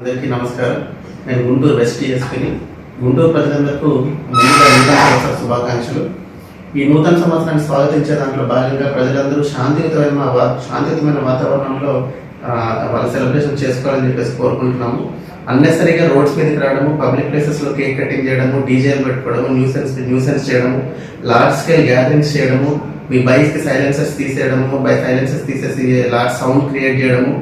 అందరికీ నమస్కారం. నేను గుంటూరు వెస్ట్ ఎస్పీని. గుంటూరు ప్రజలందరికీ ముందుగా నూతన సంవత్సర శుభాకాంక్షలు. ఈ నూతన సంవత్సరాన్ని స్వాగతించే దాంట్లో భాగంగా ప్రజలందరూ శాంతియుతమైన వాతావరణంలో వాళ్ళ సెలబ్రేషన్ చేసుకోవాలని చెప్పేసి కోరుకుంటున్నాము. అన్నెసరీగా రోడ్స్ మీదకి రావడము, పబ్లిక్ ప్లేసెస్లో కేక్ కటింగ్ చేయడము, డీజేలు పెట్టుకోవడము, న్యూసెన్స్ చేయడము, లార్జ్ స్కేల్ గ్యాదరింగ్స్ చేయడము, మీ బైక్స్కి సైలెన్సర్స్ తీసేయడము, సైలెన్సర్స్ తీసేసి లార్జ్ సౌండ్ క్రియేట్ చేయడము,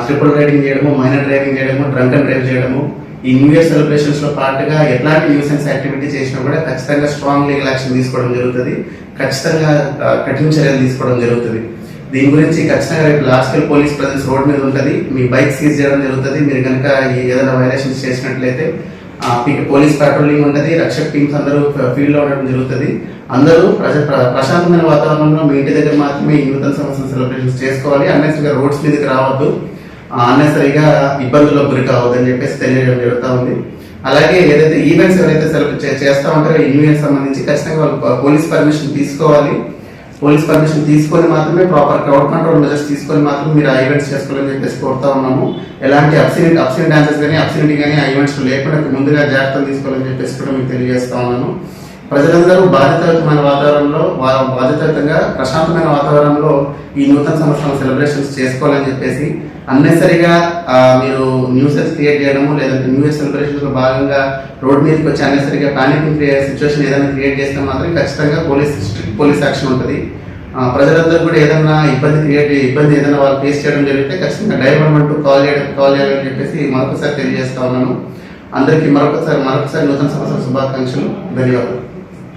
ట్రిపుల్ రైడింగ్ చేయడము, మైనర్ డ్రైవింగ్ చేయడము, డ్రంక్ అండ్ డ్రైవ్ చేయడము, ఈ న్యూ ఇయర్ సెలబ్రేషన్స్ లో పాటుగా ఎట్లాంటి న్యూసెన్స్ యాక్టివిటీ చేసినా కూడా ఖచ్చితంగా స్ట్రాంగ్ లీగల్ యాక్షన్ తీసుకోవడం జరుగుతుంది. ఖచ్చితంగా కఠిన చర్యలు తీసుకోవడం జరుగుతుంది. దీని గురించి ఖచ్చితంగా రేపు large scale police presence road మీద ఉంటుంది. మీ బైక్ సీజ్ చేయడం జరుగుతుంది. మీరు కనుక ఏదైనా వైలేషన్స్ చేసినట్లయితే పోలీస్ పెట్రోలింగ్ ఉంటుంది. రక్షక్ టీమ్స్ అందరూ ఫీల్డ్ లో ఉండడం జరుగుతుంది. అందరూ ప్రశాంతమైన వాతావరణంలో మీ ఇంటి దగ్గర మాత్రమే ఈ నూతన సంవత్సరం సెలబ్రేషన్స్ చేసుకోవాలి. అన్నెసరిగా రోడ్స్ మీదకి రావద్దు, అన్నెసరిగా ఇబ్బందుల్లో గురి కావద్దని చెప్పేసి తెలియజేయడం జరుగుతూ ఉంది. అలాగే ఏదైతే ఈవెంట్స్ ఎవరైతే సెలబ్రేట్ చేస్తూ ఉంటారో ఈ న్యూ ఇయర్ సంబంధించి ఖచ్చితంగా వాళ్ళు పోలీస్ పర్మిషన్ తీసుకోవాలి. పోలీస్ పర్మిషన్ తీసుకొని మాత్రమే ప్రాపర్ క్రౌడ్ కంట్రోల్ మెజర్స్ తీసుకొని మాత్రమే మీరు ఆ ఈవెంట్స్ చేసుకోవాలని చెప్పేసి కోరుతా ఉన్నాము. ఎలాంటి అబ్సెంట్ డాన్సెస్ కానీ అబ్సెంట్ కానీ ఆ ఈవెంట్స్ లేకుండా ముందుగా జాగ్రత్తలు తీసుకోవాలని చెప్పేసి కూడా మీకు తెలియజేస్తా ఉన్నాను. ప్రజలందరూ బాధ్యతాయుతమైన వాతావరణంలో బాధ్యతాయుతంగా ప్రశాంతమైన వాతావరణంలో ఈ నూతన సంవత్సరం సెలబ్రేషన్స్ చేసుకోవాలని చెప్పేసి అన్నెసరిగా మీరు న్యూసెన్స్ క్రియేట్ చేయడము, లేదంటే న్యూ ఇయర్ సెలబ్రేషన్స్ లో భాగంగా రోడ్ మీదకి వచ్చి అన్నెసరిగా పానికింగ్ సిచ్యువేషన్ ఏదైనా క్రియేట్ చేస్తే మాత్రం ఖచ్చితంగా పోలీస్ యాక్షన్ ఉంటుంది. ప్రజలందరూ కూడా ఏదైనా ఇబ్బంది ఏదైనా వాళ్ళు ఫేస్ చేయడం జరిగితే ఖచ్చితంగా డైవర్మెంట్ కాల్ చేయాలని చెప్పేసి మరొకసారి తెలియజేస్తా ఉన్నాను. అందరికీ మరొకసారి నూతన సంవత్సర శుభాకాంక్షలు. ధన్యవాదాలు.